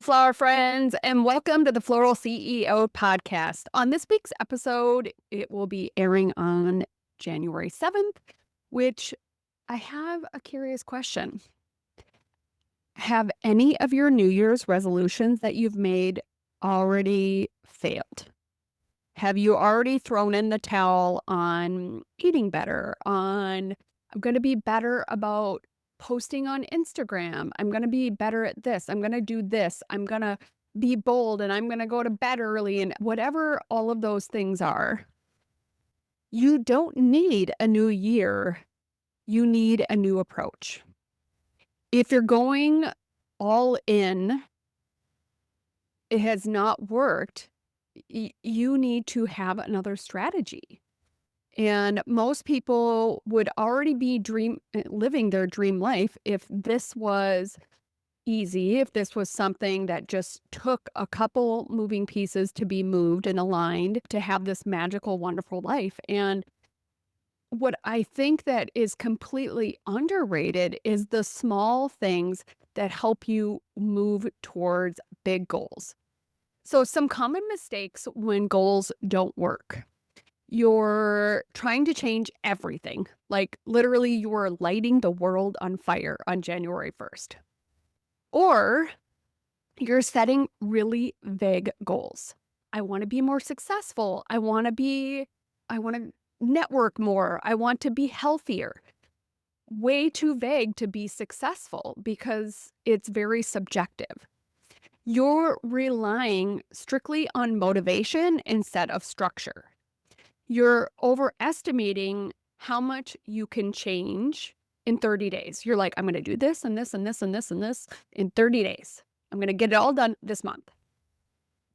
Flower friends, and welcome to the Floral CEO Podcast. On this week's episode, it will be airing on January 7th, which I have a curious question. Have any of your New Year's resolutions that you've made already failed? Have you already thrown in the towel on eating better, on I'm going to be better about posting on Instagram. I'm going to be better at this. I'm going to do this. I'm going to be bold and I'm going to go to bed early and whatever all of those things are. You don't need a new year. You need a new approach. If you're going all in, it has not worked. You need to have another strategy. And most people would already be living their dream life if this was easy, if this was something that just took a couple moving pieces to be moved and aligned to have this magical, wonderful life. And what I think that is completely underrated is the small things that help you move towards big goals. So some common mistakes when goals don't work. You're trying to change everything. Like literally you're lighting the world on fire on January 1st. Or you're setting really vague goals. I want to be more successful. I want to network more. I want to be healthier. Way too vague to be successful because it's very subjective. You're relying strictly on motivation instead of structure. You're overestimating how much you can change in 30 days. You're like, I'm going to do this and this and this and this and this in 30 days. I'm going to get it all done this month.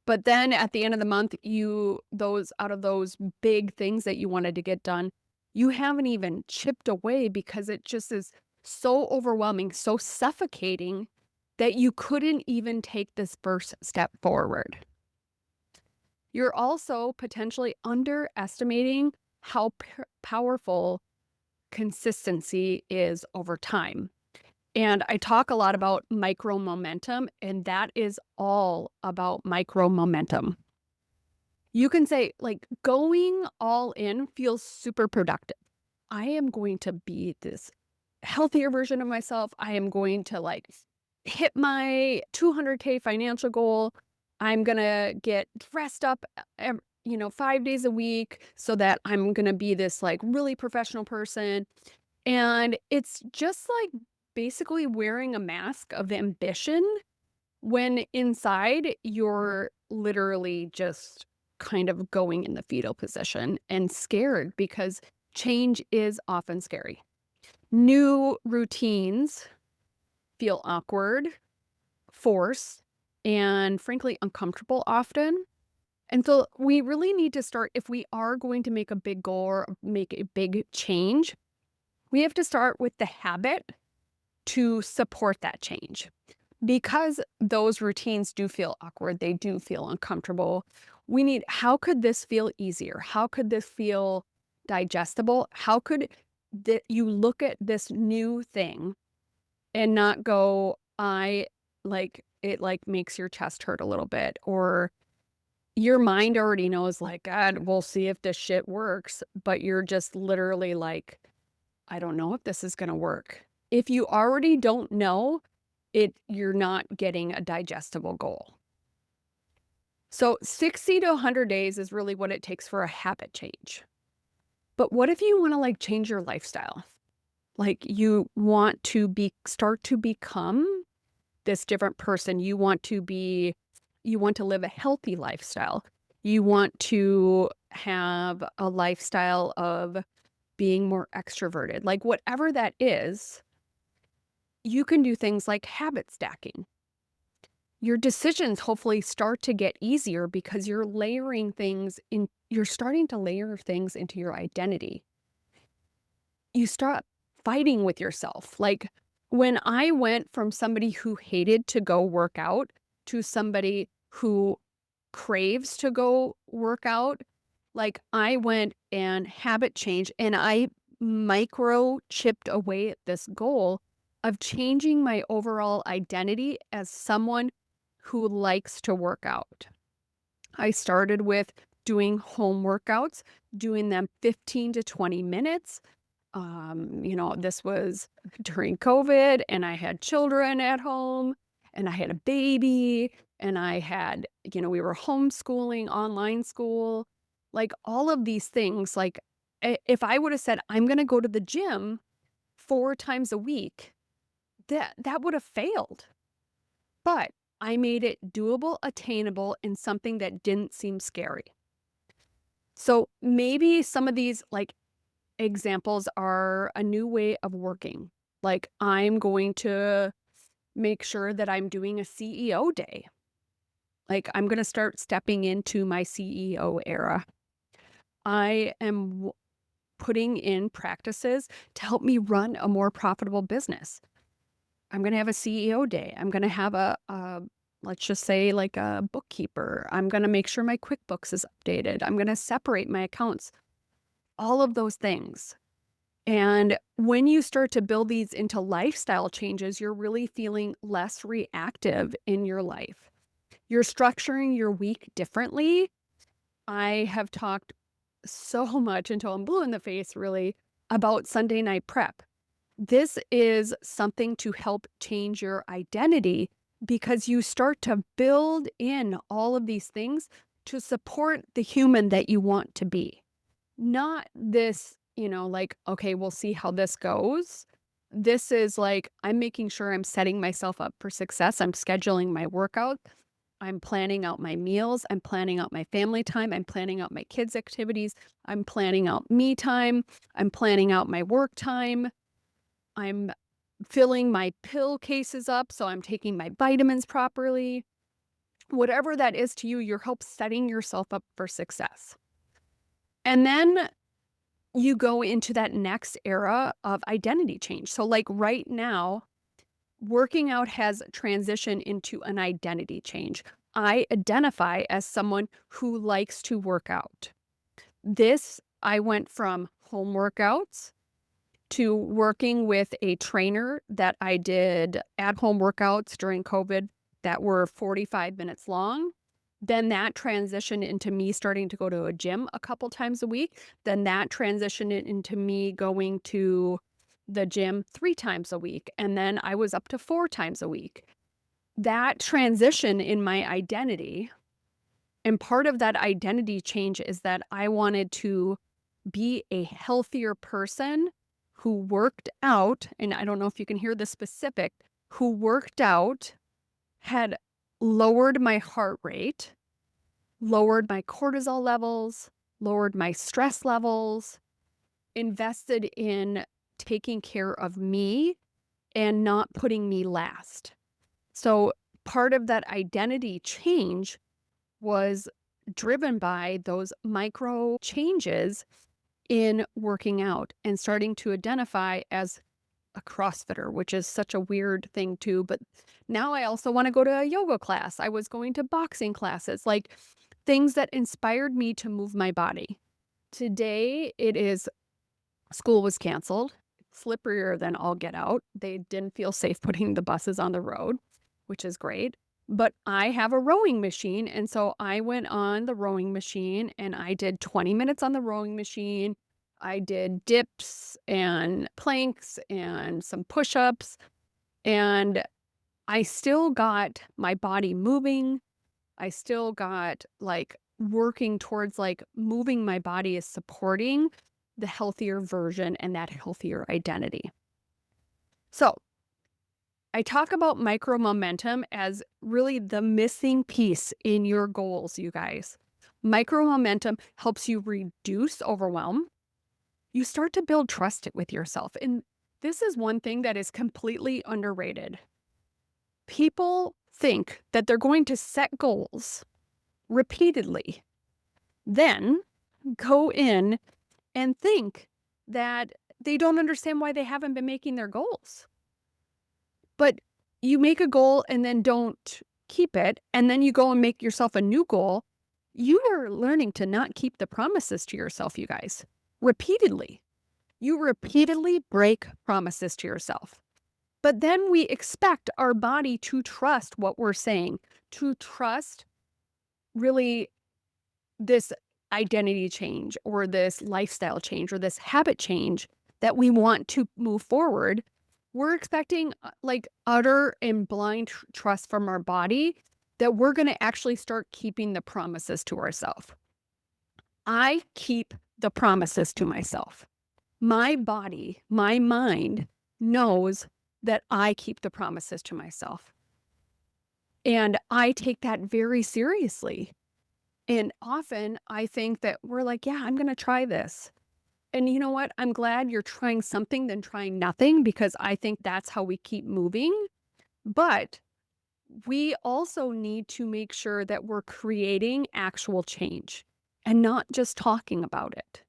But then at the end of the month, out of those big things that you wanted to get done, you haven't even chipped away because it just is so overwhelming, so suffocating that you couldn't even take this first step forward. You're also potentially underestimating how powerful consistency is over time. And I talk a lot about micro momentum, and that is all about micro momentum. You can say, like, going all in feels super productive. I am going to be this healthier version of myself. I am going to hit my 200K financial goal. I'm going to get dressed up, 5 days a week so that I'm going to be this really professional person. And it's just basically wearing a mask of ambition when inside you're literally just kind of going in the fetal position and scared because change is often scary. New routines feel awkward, forced, and frankly uncomfortable often. And so we really need to start, if we are going to make a big goal or make a big change, we have to start with the habit to support that change. Because those routines do feel awkward, they do feel uncomfortable. How could this feel easier? How could this feel digestible? How could you look at this new thing and not go, it makes your chest hurt a little bit, or your mind already knows God, we'll see if this shit works, but you're just literally I don't know if this is going to work. If you already don't know you're not getting a digestible goal. So 60 to 100 days is really what it takes for a habit change. But what if you want to change your lifestyle? You want to start to become this different person. You want to live a healthy lifestyle. You want to have a lifestyle of being more extroverted. Whatever that is, you can do things like habit stacking. Your decisions hopefully start to get easier because you're starting to layer things into your identity. You start fighting with yourself. When I went from somebody who hated to go work out to somebody who craves to go work out, I went and habit change and I micro chipped away at this goal of changing my overall identity as someone who likes to work out. I started with doing home workouts, doing them 15 to 20 minutes. This was during COVID, and I had children at home, and I had a baby, and I had, we were homeschooling, online school, like all of these things. Like, if I would have said, I'm going to go to the gym 4 times a week, that would have failed. But I made it doable, attainable, and something that didn't seem scary. So maybe some of these like examples are a new way of working. Like, I'm going to make sure that I'm doing a CEO day. Like, I'm going to start stepping into my CEO era. I am putting in practices to help me run a more profitable business. I'm going to have a CEO day. I'm going to have let's just say like a bookkeeper. I'm going to make sure my QuickBooks is updated. I'm going to separate my accounts, all of those things. And when you start to build these into lifestyle changes, you're really feeling less reactive in your life. You're structuring your week differently. I have talked so much until I'm blue in the face, really, about Sunday night prep. This is something to help change your identity because you start to build in all of these things to support the human that you want to be. Not this, like, okay, we'll see how this goes. This is like, I'm making sure I'm setting myself up for success. I'm scheduling my workout. I'm planning out my meals. I'm planning out my family time. I'm planning out my kids' activities. I'm planning out me time. I'm planning out my work time. I'm filling my pill cases up, so I'm taking my vitamins properly. Whatever that is to you, you're help setting yourself up for success. And then you go into that next era of identity change. So like right now, working out has transitioned into an identity change. I identify as someone who likes to work out. I went from home workouts to working with a trainer that I did at-home workouts during COVID that were 45 minutes long. Then that transitioned into me starting to go to a gym a couple times a week. Then that transitioned into me going to the gym 3 times a week. And then I was up to 4 times a week. That transition in my identity, and part of that identity change is that I wanted to be a healthier person who worked out, and I don't know if you can hear the specific, who worked out, had lowered my heart rate, lowered my cortisol levels, lowered my stress levels, invested in taking care of me and not putting me last. So part of that identity change was driven by those micro changes in working out and starting to identify as a CrossFitter, which is such a weird thing too. But now I also want to go to a yoga class. I was going to boxing classes, like things that inspired me to move my body. Today school was canceled, slipperier than all get out. They didn't feel safe putting the buses on the road, which is great. But I have a rowing machine. And so I went on the rowing machine and I did 20 minutes on the rowing machine. I did dips and planks and some push-ups. And I still got my body moving. I still got like working towards like moving my body is supporting the healthier version and that healthier identity. So I talk about micro momentum as really the missing piece in your goals, you guys. Micro momentum helps you reduce overwhelm. You start to build trust with yourself. And this is one thing that is completely underrated. People think that they're going to set goals repeatedly, then go in and think that they don't understand why they haven't been making their goals. But you make a goal and then don't keep it, and then you go and make yourself a new goal. You are learning to not keep the promises to yourself, you guys, repeatedly. You repeatedly break promises to yourself. But then we expect our body to trust what we're saying to trust really this identity change or this lifestyle change or this habit change that we want to move forward, we're expecting like utter and blind trust from our body that we're going to actually start keeping the promises to ourselves. I keep the promises to myself. My body, my mind knows that I keep the promises to myself. And I take that very seriously. And often I think that we're like, yeah, I'm going to try this. And you know what? I'm glad you're trying something than trying nothing, because I think that's how we keep moving. But we also need to make sure that we're creating actual change and not just talking about it.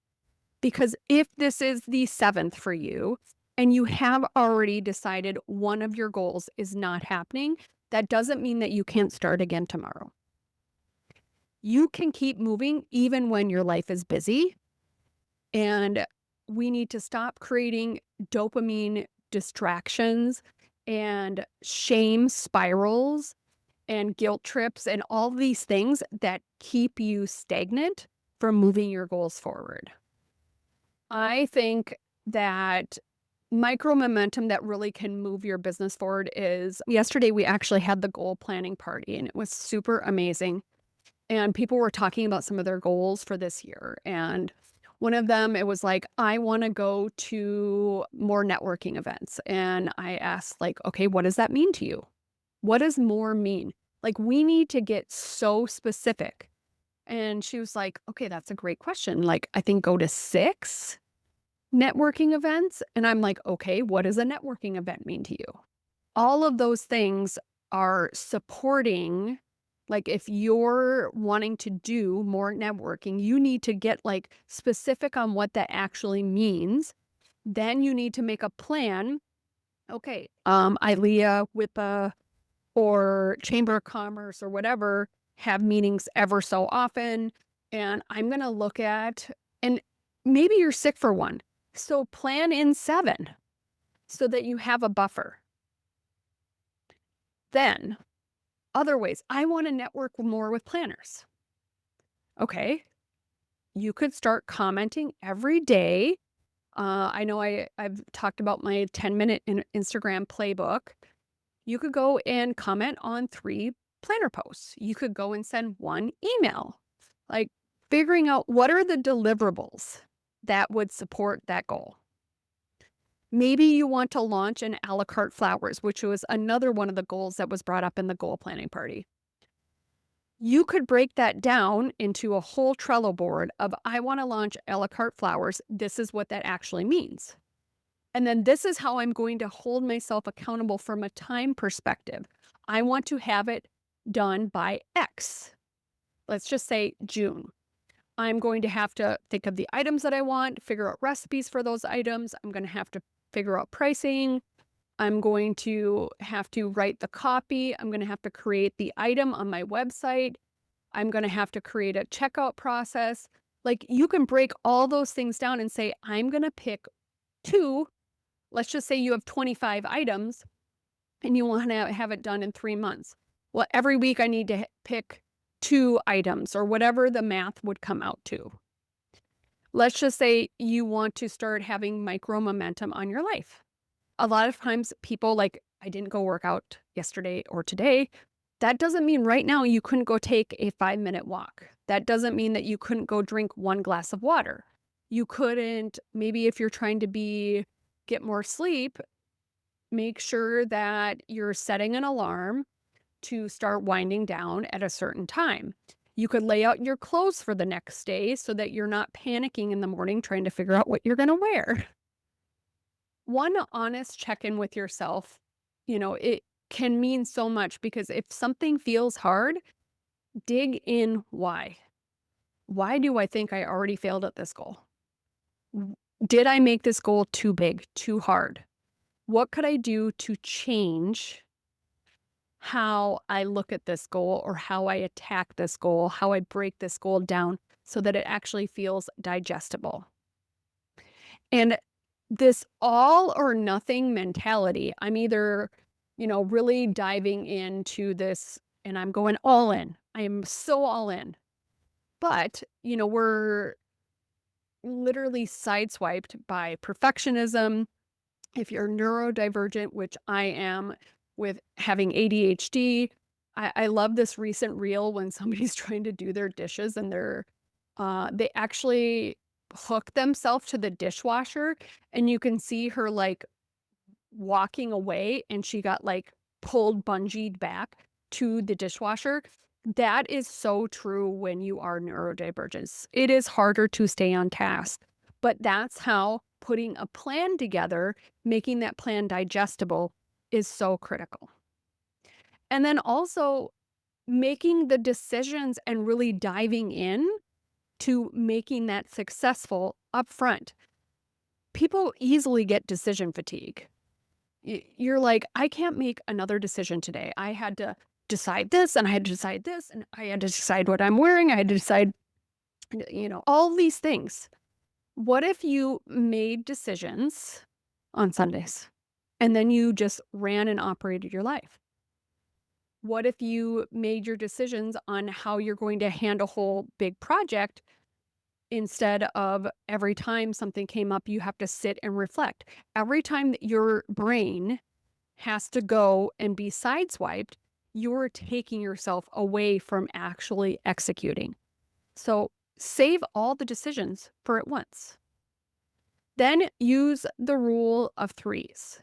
Because if this is the 7th for you and you have already decided one of your goals is not happening, that doesn't mean that you can't start again tomorrow. You can keep moving even when your life is busy. And we need to stop creating dopamine distractions and shame spirals and guilt trips and all these things that keep you stagnant from moving your goals forward. I think that micro momentum that really can move your business forward is yesterday we actually had the goal planning party and it was super amazing. And people were talking about some of their goals for this year. And one of them, it was like, I want to go to more networking events. And I asked, like, okay, what does that mean to you? What does more mean? Like, we need to get so specific. And she was like, okay, that's a great question. Like, I think go to 6 networking events. And I'm like, okay, what does a networking event mean to you? All of those things are supporting. Like, if you're wanting to do more networking, you need to get like specific on what that actually means. Then you need to make a plan. Okay, ILEA, WIPA, or Chamber of Commerce or whatever have meetings ever so often. And I'm going to look at, and maybe you're sick for one. So plan in 7 so that you have a buffer. Then other ways, I want to network more with planners. Okay, you could start commenting every day. I know I've talked about my 10-minute Instagram playbook. You could go and comment on 3 planner posts. You could go and send 1 email. Like, figuring out what are the deliverables that would support that goal. Maybe you want to launch an a la carte flowers, which was another one of the goals that was brought up in the goal planning party. You could break that down into a whole Trello board of, I want to launch a la carte flowers. This is what that actually means. And then this is how I'm going to hold myself accountable from a time perspective. I want to have it done by X. Let's just say June. I'm going to have to think of the items that I want, figure out recipes for those items. I'm going to have to figure out pricing. I'm going to have to write the copy. I'm going to have to create the item on my website. I'm going to have to create a checkout process. Like, you can break all those things down and say, I'm going to pick 2. Let's just say you have 25 items and you want to have it done in 3 months. Well, every week I need to pick 2 items or whatever the math would come out to. Let's just say you want to start having micro momentum on your life. A lot of times people like, I didn't go work out yesterday or today. That doesn't mean right now you couldn't go take a 5-minute walk. That doesn't mean that you couldn't go drink 1 glass of water. You couldn't, maybe if you're trying to get more sleep, make sure that you're setting an alarm to start winding down at a certain time. You could lay out your clothes for the next day so that you're not panicking in the morning trying to figure out what you're going to wear. One honest check-in with yourself, it can mean so much, because if something feels hard, dig in why. Why do I think I already failed at this goal? Did I make this goal too big, too hard? What could I do to change how I look at this goal or how I attack this goal, how I break this goal down so that it actually feels digestible? And this all or nothing mentality, I'm either, really diving into this and I'm going all in. I am so all in. But, we're literally sideswiped by perfectionism. If you're neurodivergent, which I am with having ADHD, I love this recent reel when somebody's trying to do their dishes and they actually hook themselves to the dishwasher and you can see her like walking away and she got like pulled bungeed back to the dishwasher. That is so true when you are neurodivergent. It is harder to stay on task, but that's how putting a plan together, making that plan digestible is so critical. And then also making the decisions and really diving in to making that successful upfront. People easily get decision fatigue. You're like, I can't make another decision today. I had to decide this and I had to decide this and I had to decide what I'm wearing. I had to decide, all these things. What if you made decisions on Sundays and then you just ran and operated your life? What if you made your decisions on how you're going to handle a whole big project instead of every time something came up, you have to sit and reflect? Every time that your brain has to go and be sideswiped, you're taking yourself away from actually executing. So save all the decisions for at once. Then use the rule of threes.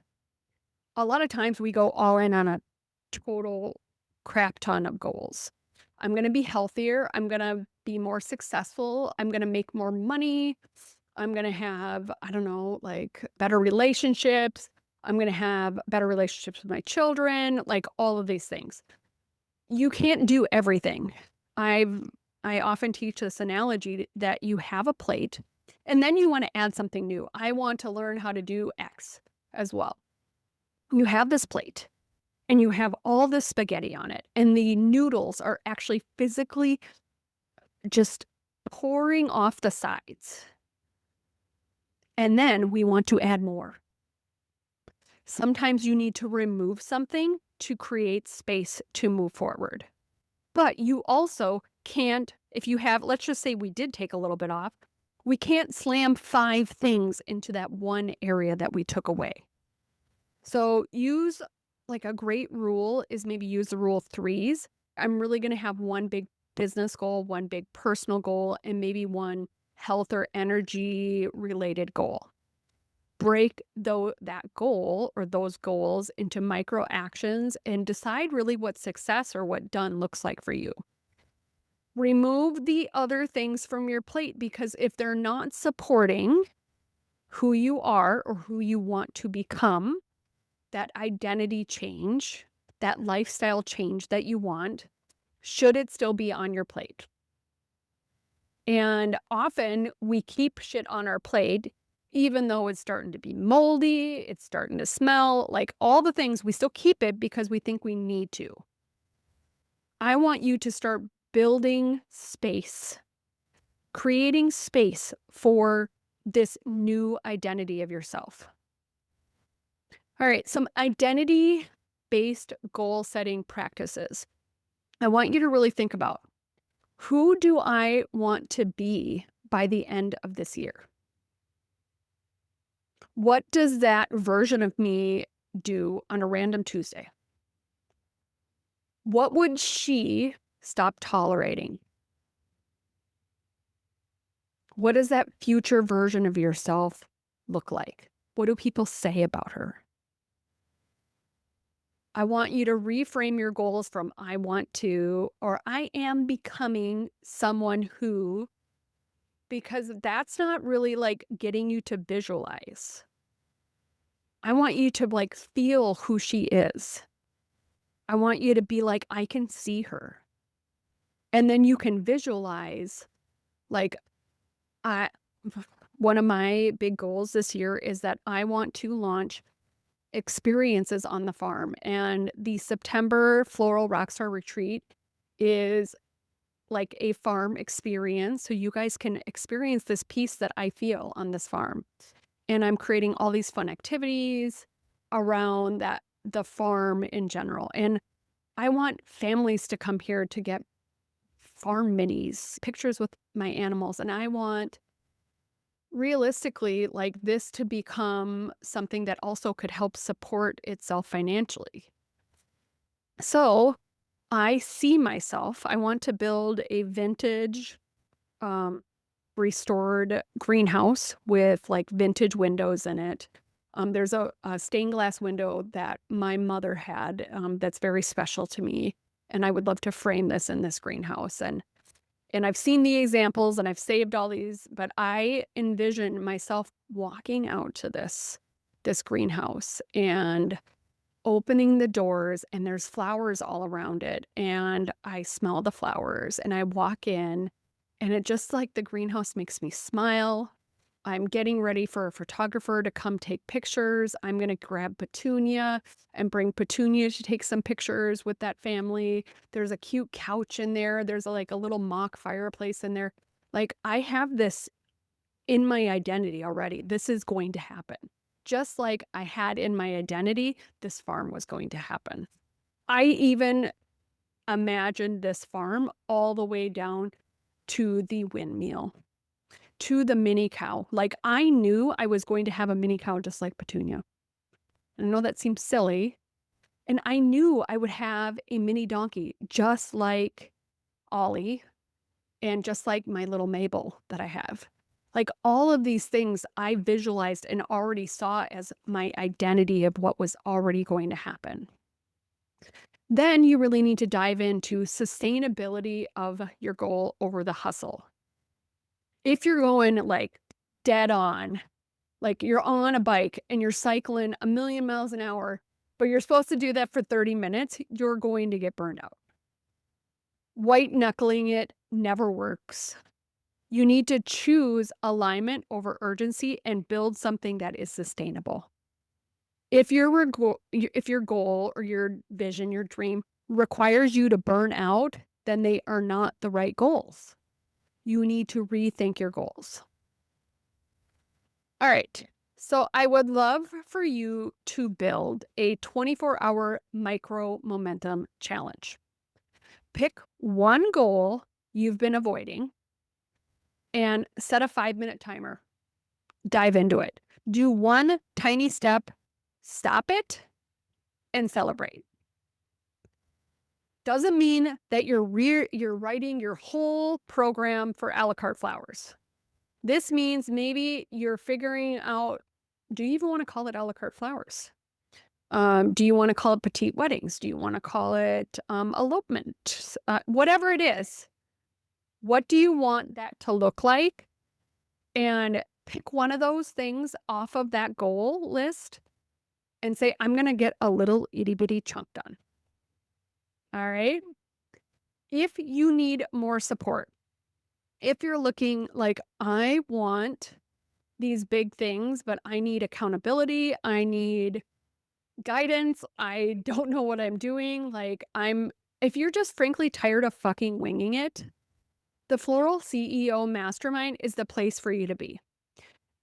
A lot of times we go all in on a total crap ton of goals. I'm going to be healthier. I'm going to be more successful. I'm going to make more money. I'm going to have, I don't know, like better relationships. I'm going to have better relationships with my children, like all of these things. You can't do everything. I often teach this analogy that you have a plate and then you want to add something new. I want to learn how to do X as well. You have this plate and you have all this spaghetti on it and the noodles are actually physically just pouring off the sides. And then we want to add more. Sometimes you need to remove something to create space to move forward. But you also can't, if you have, let's just say we did take a little bit off, we can't slam 5 things into that one area that we took away. So use like a great rule is maybe use the rule of threes. I'm really going to have one big business goal, one big personal goal, and maybe one health or energy related goal. Break that goal or those goals into micro actions and decide really what success or what done looks like for you. Remove the other things from your plate because if they're not supporting who you are or who you want to become, that identity change, that lifestyle change that you want, should it still be on your plate? And often we keep shit on our plate, even though it's starting to be moldy, it's starting to smell, like all the things, we still keep it because we think we need to. I want you to start building space, creating space for this new identity of yourself. All right, some identity-based goal setting practices. I want you to really think about, who do I want to be by the end of this year? What does that version of me do on a random Tuesday? What would she stop tolerating? What does that future version of yourself look like? What do people say about her? I want you to reframe your goals from I want to or I am becoming someone who, because that's not really like getting you to visualize. I want you to like feel who she is. I want you to be like, I can see her. And then you can visualize like I one of my big goals this year is that I want to launch experiences on the farm. And the September Floral Rockstar Retreat is like a farm experience. So you guys can experience this peace that I feel on this farm. And I'm creating all these fun activities around the farm in general. And I want families to come here to get farm minis, pictures with my animals. And I want realistically like this to become something that also could help support itself financially. So I see myself, I want to build a vintage, um, restored greenhouse with like vintage windows in it. There's a stained glass window that my mother had that's very special to me. And I would love to frame this in this greenhouse. And I've seen the examples and I've saved all these, but I envision myself walking out to this greenhouse and opening the doors, and there's flowers all around it, and I smell the flowers and I walk in, and it just like the greenhouse makes me smile. I'm getting ready for a photographer to come take pictures. I'm going to grab Petunia and bring Petunia to take some pictures with that family. There's a cute couch in there. There's like a little mock fireplace in there. Like I have this in my identity already. This is going to happen. Just like I had in my identity, this farm was going to happen. I even imagined this farm all the way down to the windmill, to the mini cow. Like I knew I was going to have a mini cow just like Petunia. I know that seems silly. And I knew I would have a mini donkey just like Ollie and just like my little Mabel that I have. Like all of these things I visualized and already saw as my identity of what was already going to happen. Then you really need to dive into sustainability of your goal over the hustle. If you're going like dead on, like you're on a bike and you're cycling a million miles an hour, but you're supposed to do that for 30 minutes, you're going to get burned out. White knuckling it never works. You need to choose alignment over urgency and build something that is sustainable. If your goal or your vision, your dream requires you to burn out, then they are not the right goals. You need to rethink your goals. All right. So I would love for you to build a 24-hour micro momentum challenge. Pick one goal you've been avoiding and set a 5-minute timer. Dive into it. Do one tiny step, stop it, and celebrate. Doesn't mean that you're writing your whole program for a la carte flowers. This means maybe you're figuring out, do you even want to call it a la carte flowers? Do you want to call it petite weddings? Do you want to call it elopement? Whatever it is, what do you want that to look like? And pick one of those things off of that goal list and say, I'm going to get a little itty bitty chunk done. All right. If you need more support, if you're looking like, I want these big things, but I need accountability, I need guidance, I don't know what I'm doing. If you're just frankly tired of fucking winging it, the Floral CEO Mastermind is the place for you to be.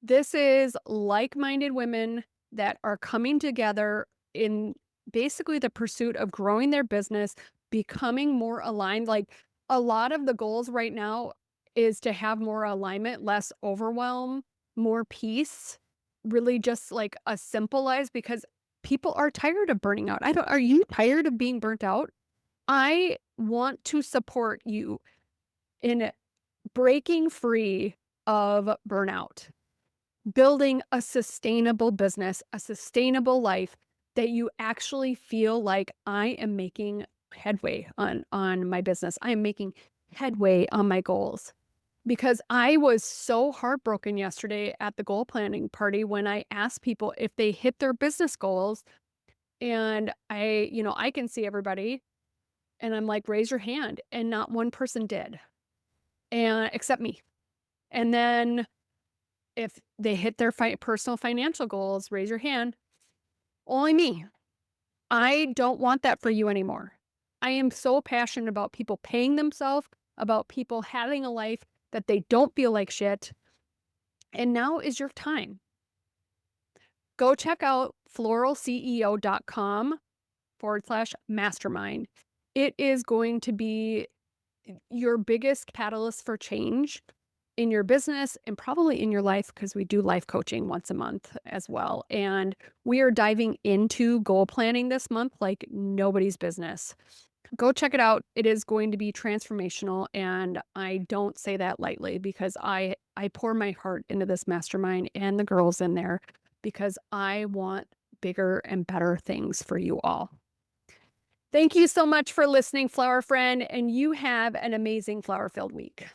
This is like-minded women that are coming together in basically the pursuit of growing their business, becoming more aligned. Like a lot of the goals right now is to have more alignment, less overwhelm, more peace, really just like a simple lives because people are tired of burning out. Are you tired of being burnt out? I want to support you in breaking free of burnout, building a sustainable business, a sustainable life that you actually feel like I am making headway on my business. I am making headway on my goals. Because I was so heartbroken yesterday at the goal planning party when I asked people if they hit their business goals, and I can see everybody and I'm like, raise your hand, and not one person did. And except me. And then if they hit their personal financial goals, raise your hand. Only me. I don't want that for you anymore. I am so passionate about people paying themselves, about people having a life that they don't feel like shit. And now is your time. Go check out floralceo.com floral.com/mastermind. It is going to be your biggest catalyst for change in your business and probably in your life, because we do life coaching once a month as well. And we are diving into goal planning this month like nobody's business. Go check it out. It is going to be transformational, and I don't say that lightly, because I pour my heart into this mastermind and the girls in there, because I want bigger and better things for you all. Thank you so much for listening, flower friend, and you have an amazing flower-filled week.